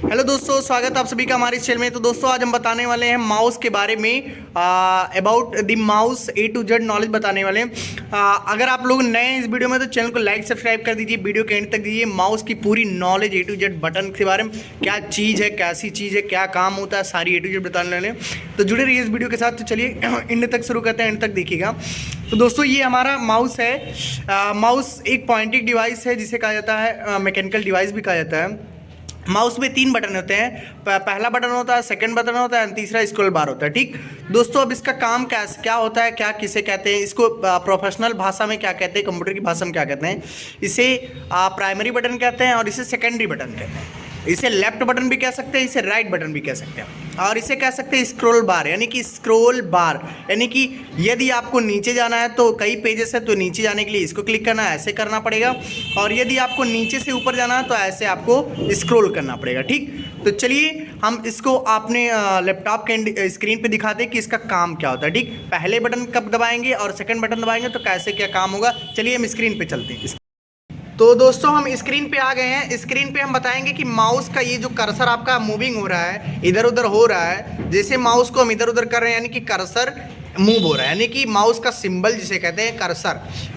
Hello दोस्तों, स्वागत है आप सभी का हमारे इस चैनल में। तो दोस्तों आज हम बताने वाले हैं माउस के बारे में, about the mouse A to Z knowledge बताने वाले हैं। अगर आप लोग नए हैं इस वीडियो में तो चैनल को लाइक सब्सक्राइब कर दीजिए, वीडियो के एंड तक दीजिए। माउस की पूरी knowledge A to Z button के बारे में, क्या चीज़ है, कैसी चीज़ है, क्या काम होता है, सारी A to Z बताने वाले हैं। तो जुड़े रहिए इस वीडियो के साथ। तो चलिए एंड तक शुरू करते हैं, एंड तक देखिएगा। तो दोस्तों ये हमारा माउस है। माउस एक पॉइंटिंग डिवाइस है जिसे कहा जाता है मैकेनिकल डिवाइस भी कहा जाता है। माउस में 3 बटन होते हैं। पहला बटन होता है, सेकंड बटन होता है, तीसरा स्क्रॉल बार होता है। ठीक दोस्तों, अब इसका काम क्या होता है, क्या किसे कहते हैं, इसको प्रोफेशनल भाषा में क्या कहते हैं, कंप्यूटर की भाषा में क्या कहते हैं। इसे प्राइमरी बटन कहते हैं और इसे सेकेंडरी बटन कहते हैं। इसे लेफ्ट बटन भी कह सकते हैं, इसे राइट बटन भी कह सकते हैं, और इसे कह सकते हैं स्क्रॉल बार। यानी कि स्क्रॉल बार यानी कि यदि आपको नीचे जाना है तो कई पेजेस है तो नीचे जाने के लिए इसको क्लिक करना है, ऐसे करना पड़ेगा। और यदि आपको नीचे से ऊपर जाना है तो ऐसे आपको स्क्रॉल करना पड़ेगा। ठीक, तो चलिए हम इसको अपने लैपटॉप के स्क्रीन पे दिखाते हैं कि इसका काम क्या होता है। ठीक, पहले बटन कब दबाएंगे और सेकंड बटन दबाएंगे तो कैसे क्या काम होगा। चलिए हम स्क्रीन पे चलते हैं। तो दोस्तों हम स्क्रीन पे आ गए हैं। स्क्रीन पे हम बताएंगे कि माउस का ये जो कर्सर आपका मूविंग हो रहा है, इधर उधर हो रहा है। जैसे माउस को हम इधर उधर कर रहे हैं यानी कि कर्सर मूव हो रहा है, यानी कि माउस का सिंबल जिसे कहते हैं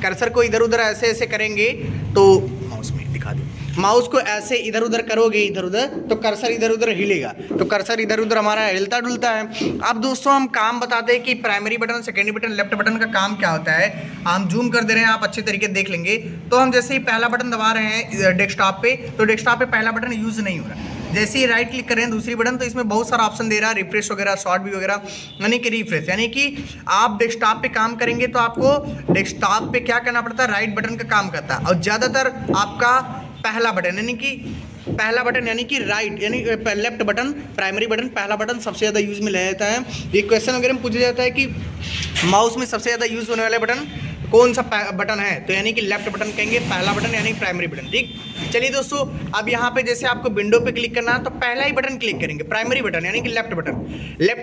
कर्सर को इधर उधर ऐसे ऐसे करेंगे तो माउस में दिखा दो, माउस को ऐसे इधर उधर करोगे इधर उधर तो कर्सर इधर उधर हिलेगा, तो कर्सर इधर उधर हमारा हिलता डुलता है। अब दोस्तों हम काम बताते हैं कि primary button, secondary button, left button का काम क्या होता है। हम जूम कर दे रहे हैं, आप अच्छे तरीके से देख लेंगे। तो हम जैसे ही पहला बटन दबा रहे हैं डेस्कटॉप पे, तो डेस्कटॉप पे पहला बटन यूज़ नहीं हो रहा। जैसे ही राइट क्लिक करें दूसरी बटन तो इसमें बहुत सारा ऑप्शन दे रहा है, रिफ्रेश वगैरह, शॉर्ट व्यू वगैरह, यानी कि रिफ्रेश। यानी कि आप डेस्कटॉप पे काम करेंगे तो आपको डेस्कटॉप पे क्या करना पड़ता है, राइट बटन का काम करता है। और ज़्यादातर आपका पहला बटन यानी कि राइट यानी लेफ्ट बटन, प्राइमरी बटन, पहला बटन सबसे ज़्यादा यूज़ में लिया जाता है। ये क्वेश्चन वगैरह में पूछा जाता है कि माउस में सबसे ज़्यादा यूज़ होने वाले बटन कौन सा बटन है, तो यानी कि लेफ्ट बटन कहेंगे, पहला बटन यानी प्राइमरी बटन। ठीक, चलिए दोस्तों अब यहाँ पे जैसे आपको विंडो पे क्लिक करना है तो पहला ही बटन क्लिक करेंगे, प्राइमरी बटन यानी कि लेफ्ट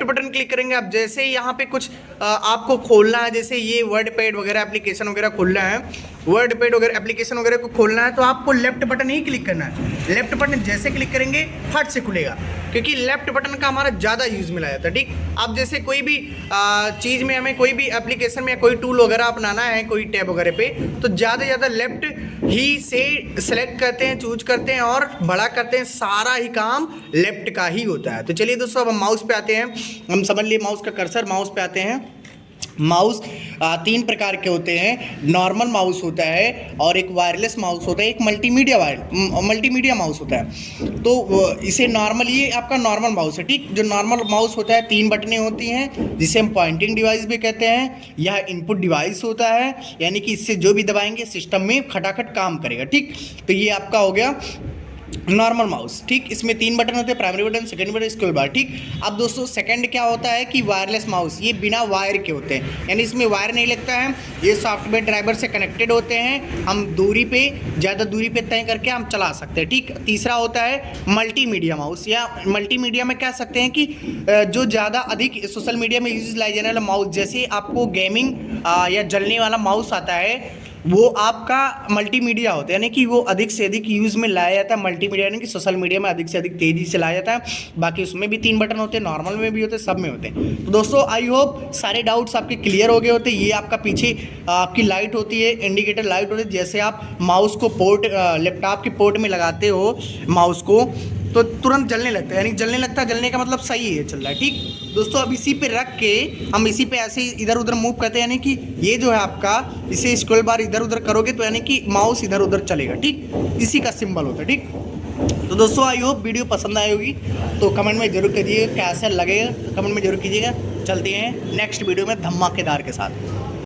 बटन क्लिक करेंगे। अब जैसे ही यहाँ पे कुछ आपको खोलना है, जैसे ये वर्ड पैड वगैरह एप्लीकेशन वगैरह खोलना है, वर्ड पैड वगैरह एप्लीकेशन वगैरह को खोलना है तो आपको लेफ्ट बटन ही क्लिक करना है। लेफ्ट बटन जैसे क्लिक करेंगे फट से खुलेगा, क्योंकि लेफ्ट बटन का हमारा ज़्यादा यूज़ मिला जाता है। ठीक, अब जैसे कोई भी चीज़ में हमें कोई भी एप्लीकेशन में कोई टूल वगैरह अपनाना है कोई टैब वगैरह पे, तो ज़्यादा लेफ्ट ही से सेलेक्ट करते हैं, चूज करते हैं और बड़ा करते हैं। सारा ही काम लेफ्ट का ही होता है। तो चलिए दोस्तों अब हम माउस पे आते हैं। हम समझ लिए माउस का कर्सर, माउस पे आते हैं। माउस 3 प्रकार के होते हैं। नॉर्मल माउस होता है और एक वायरलेस माउस होता है, एक मल्टीमीडिया माउस होता है। तो इसे नॉर्मल, ये आपका नॉर्मल माउस है। ठीक, जो नॉर्मल माउस होता है 3 बटनें होती हैं जिसे हम पॉइंटिंग डिवाइस भी कहते हैं। यह इनपुट डिवाइस होता है, यानी कि इससे जो भी दबाएंगे सिस्टम में खटाखट काम करेगा। ठीक, तो ये आपका हो गया नॉर्मल माउस। ठीक, इसमें 3 बटन होते हैं, primary button, second button, scroll बार। ठीक, अब दोस्तों सेकंड क्या होता है कि वायरलेस माउस, ये बिना वायर के होते हैं, यानी इसमें वायर नहीं लगता है, ये सॉफ्टवेयर ड्राइवर से कनेक्टेड होते हैं। हम ज़्यादा दूरी पे तय करके हम चला सकते हैं। ठीक, तीसरा होता है मल्टीमीडिया माउस, या मल्टीमीडिया में कह सकते हैं कि जो ज़्यादा अधिक सोशल मीडिया में यूज लाया जाने वाला माउस, जैसे आपको गेमिंग या जलने वाला माउस आता है, वो आपका मल्टीमीडिया होता है, यानी कि वो अधिक से अधिक यूज़ में लाया जाता है। मल्टीमीडिया यानी कि सोशल मीडिया में अधिक से अधिक तेज़ी से लाया जाता है। बाकी उसमें भी 3 बटन होते हैं, नॉर्मल में भी होते हैं, सब में होते हैं। तो दोस्तों आई होप सारे डाउट्स आपके क्लियर हो गए होते हैं। ये आपका पीछे आपकी लाइट होती है, इंडिकेटर लाइट होती है। जैसे आप माउस को लैपटॉप के पोर्ट में लगाते हो माउस को तो तुरंत जलने लगता है, यानी जलने का मतलब सही है, चल रहा है। ठीक दोस्तों, अब इसी पे रख के हम इसी पे ऐसे इधर उधर मूव करते हैं, यानी कि ये जो है आपका, इसे स्क्रॉल बार इधर उधर करोगे तो यानी कि माउस इधर उधर चलेगा। ठीक, इसी का सिंबल होता है। ठीक, तो दोस्तों आई होप वीडियो पसंद आई होगी, तो कमेंट में जरूर कीजिएगा, कैसा लगेगा कमेंट में जरूर कीजिएगा। चलते हैं नेक्स्ट वीडियो में धमाकेदार के साथ।